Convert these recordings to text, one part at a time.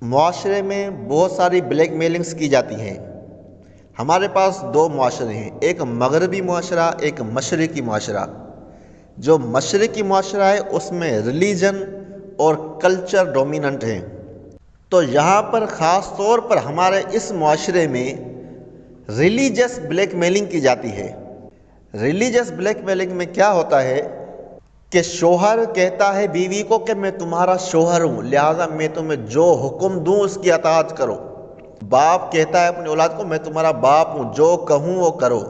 معاشرے میں بہت ساری بلیک میلنگز کی جاتی ہیں۔ ہمارے پاس دو معاشرے ہیں، ایک مغربی معاشرہ، ایک مشرقی معاشرہ۔ جو مشرقی معاشرہ ہے اس میں ریلیجن اور کلچر ڈومیننٹ ہیں، تو یہاں پر خاص طور پر ہمارے اس معاشرے میں ریلیجس بلیک میلنگ کی جاتی ہے۔ ریلیجس بلیک میلنگ میں کیا ہوتا ہے کہ شوہر کہتا ہے بیوی کو کہ میں تمہارا شوہر ہوں، لہذا میں تمہیں جو حکم دوں اس کی اطاعت کرو۔ باپ کہتا ہے اپنی اولاد کو میں تمہارا باپ ہوں، جو کہوں وہ کرو۔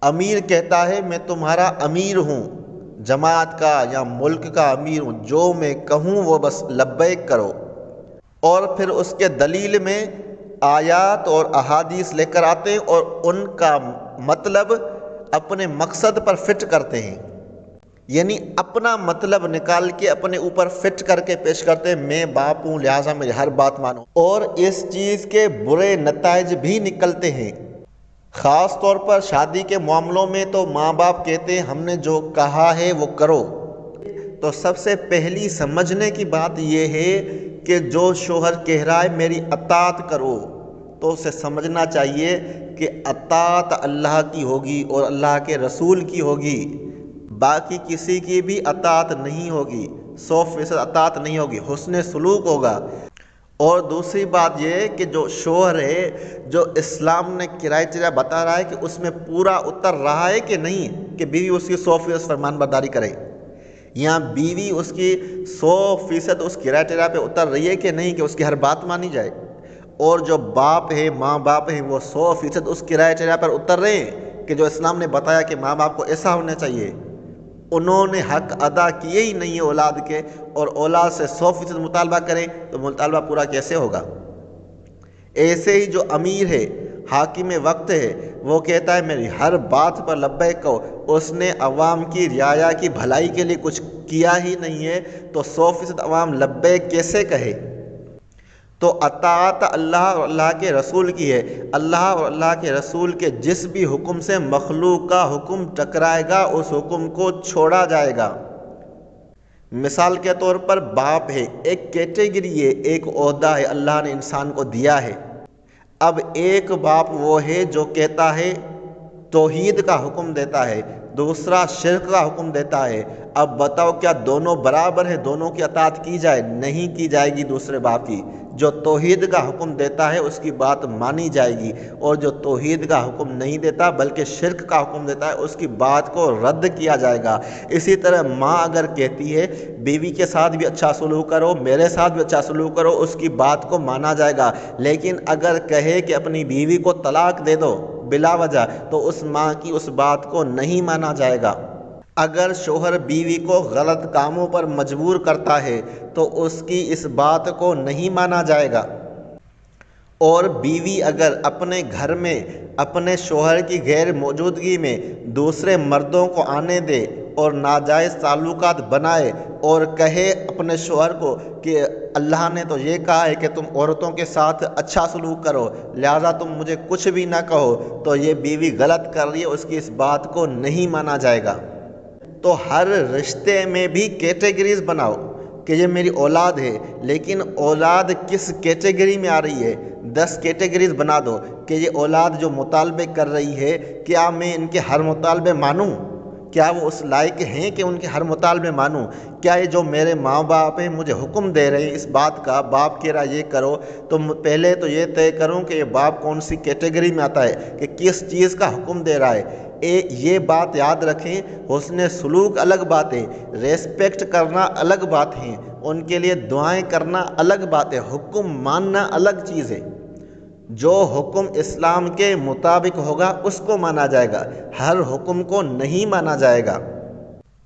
امیر کہتا ہے میں تمہارا امیر ہوں، جماعت کا یا ملک کا امیر ہوں، جو میں کہوں وہ بس لبیک کرو۔ اور پھر اس کے دلیل میں آیات اور احادیث لے کر آتے ہیں اور ان کا مطلب اپنے مقصد پر فٹ کرتے ہیں، یعنی اپنا مطلب نکال کے اپنے اوپر فٹ کر کے پیش کرتے ہیں، میں باپ ہوں لہٰذا میری ہر بات مانو۔ اور اس چیز کے برے نتائج بھی نکلتے ہیں۔ خاص طور پر شادی کے معاملوں میں تو ماں باپ کہتے ہیں ہم نے جو کہا ہے وہ کرو۔ تو سب سے پہلی سمجھنے کی بات یہ ہے کہ جو شوہر کہہ رہا ہے میری اطاعت کرو، تو اسے سمجھنا چاہیے کہ اطاعت اللہ کی ہوگی اور اللہ کے رسول کی ہوگی، باقی کسی کی بھی اطاعت نہیں ہوگی، 100% اطاعت نہیں ہوگی، حسن سلوک ہوگا۔ اور دوسری بات یہ ہے کہ جو شوہر ہے، جو اسلام نے کرائٹیریا بتا رہا ہے کہ اس میں پورا اتر رہا ہے کہ نہیں کہ بیوی اس کی 100% فرمان برداری کرے، یا بیوی اس کی 100% اس کرائٹیریا پہ اتر رہی ہے کہ نہیں کہ اس کی ہر بات مانی جائے، اور جو باپ ہے، ماں باپ ہیں، وہ 100% اس کرائٹیریا پر اتر رہے ہیں کہ جو اسلام نے بتایا کہ ماں باپ کو ایسا ہونا چاہیے۔ انہوں نے حق ادا کیے ہی نہیں ہے اولاد کے، اور اولاد سے 100% مطالبہ کریں تو مطالبہ پورا کیسے ہوگا؟ ایسے ہی جو امیر ہے، حاکم وقت ہے، وہ کہتا ہے میری ہر بات پر لبیک کہو، اس نے عوام کی رعایا کی بھلائی کے لیے کچھ کیا ہی نہیں ہے، تو 100% عوام لبیک کیسے کہے؟ تو اطاعت اللہ اور اللہ کے رسول کی ہے۔ اللہ اور اللہ کے رسول کے جس بھی حکم سے مخلوق کا حکم ٹکرائے گا اس حکم کو چھوڑا جائے گا۔ مثال کے طور پر باپ ہے، ایک کیٹیگری ہے، ایک عہدہ ہے اللہ نے انسان کو دیا ہے۔ اب ایک باپ وہ ہے جو کہتا ہے توحید کا حکم دیتا ہے، دوسرا شرک کا حکم دیتا ہے۔ اب بتاؤ کیا دونوں برابر ہیں؟ دونوں کی اطاعت کی جائے؟ نہیں کی جائے گی دوسرے باپ کی۔ جو توحید کا حکم دیتا ہے اس کی بات مانی جائے گی، اور جو توحید کا حکم نہیں دیتا بلکہ شرک کا حکم دیتا ہے اس کی بات کو رد کیا جائے گا۔ اسی طرح ماں اگر کہتی ہے بیوی کے ساتھ بھی اچھا سلوک کرو، میرے ساتھ بھی اچھا سلوک کرو، اس کی بات کو مانا جائے گا۔ لیکن اگر کہے کہ اپنی بیوی کو طلاق دے دو بلا وجہ، تو اس ماں کی اس بات کو نہیں مانا جائے گا۔ اگر شوہر بیوی کو غلط کاموں پر مجبور کرتا ہے تو اس کی اس بات کو نہیں مانا جائے گا۔ اور بیوی اگر اپنے گھر میں اپنے شوہر کی غیر موجودگی میں دوسرے مردوں کو آنے دے اور ناجائز تعلقات بنائے اور کہے اپنے شوہر کو کہ اللہ نے تو یہ کہا ہے کہ تم عورتوں کے ساتھ اچھا سلوک کرو لہذا تم مجھے کچھ بھی نہ کہو، تو یہ بیوی غلط کر رہی ہے، اس کی اس بات کو نہیں مانا جائے گا۔ تو ہر رشتے میں بھی کیٹیگریز بناؤ کہ یہ میری اولاد ہے، لیکن اولاد کس کیٹیگری میں آ رہی ہے؟ 10 کیٹیگریز بنا دو کہ یہ اولاد جو مطالبے کر رہی ہے کیا میں ان کے ہر مطالبے مانوں؟ کیا وہ اس لائق ہیں کہ ان کے ہر مطالبے مانوں؟ کیا یہ جو میرے ماں باپ ہیں مجھے حکم دے رہے ہیں اس بات کا، باپ کہہ رہا یہ کرو، تو پہلے تو یہ طے کروں کہ یہ باپ کون سی کیٹیگری میں آتا ہے، کہ کس چیز کا حکم دے رہا ہے۔ یہ بات یاد رکھیں، حسن سلوک الگ بات ہے، ریسپیکٹ کرنا الگ بات ہے، ان کے لیے دعائیں کرنا الگ بات ہے، حکم ماننا الگ چیز ہے۔ جو حکم اسلام کے مطابق ہوگا اس کو مانا جائے گا، ہر حکم کو نہیں مانا جائے گا۔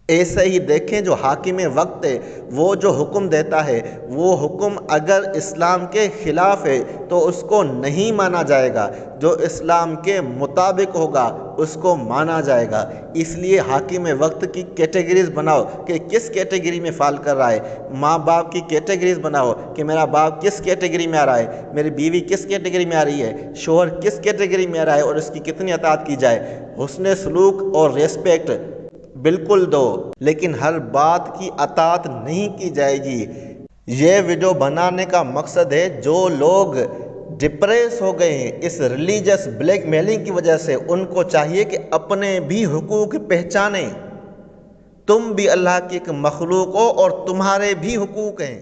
ایسے ہی دیکھیں جو حاکم وقت ہے وہ جو حکم دیتا ہے وہ حکم اگر اسلام کے خلاف ہے تو اس کو نہیں مانا جائے گا، جو اسلام کے مطابق ہوگا اس کو مانا جائے گا۔ اس لیے حاکم وقت کی کیٹیگریز بناؤ کہ کس کیٹیگری میں فال کر رہا ہے، ماں باپ کی کیٹیگریز بناؤ کہ میرا باپ کس کیٹیگری میں آ رہا ہے، میری بیوی کس کیٹیگری میں آ رہی ہے، شوہر کس کیٹیگری میں آ رہا ہے اور اس کی کتنی اطاعت کی جائے۔ حسن سلوک اور ریسپیکٹ بالکل دو، لیکن ہر بات کی اطاعت نہیں کی جائے گی۔ یہ ویڈیو بنانے کا مقصد ہے جو لوگ ڈپریس ہو گئے ہیں اس ریلیجس بلیک میلنگ کی وجہ سے، ان کو چاہیے کہ اپنے بھی حقوق پہچانیں۔ تم بھی اللہ کی ایک مخلوق ہو اور تمہارے بھی حقوق ہیں۔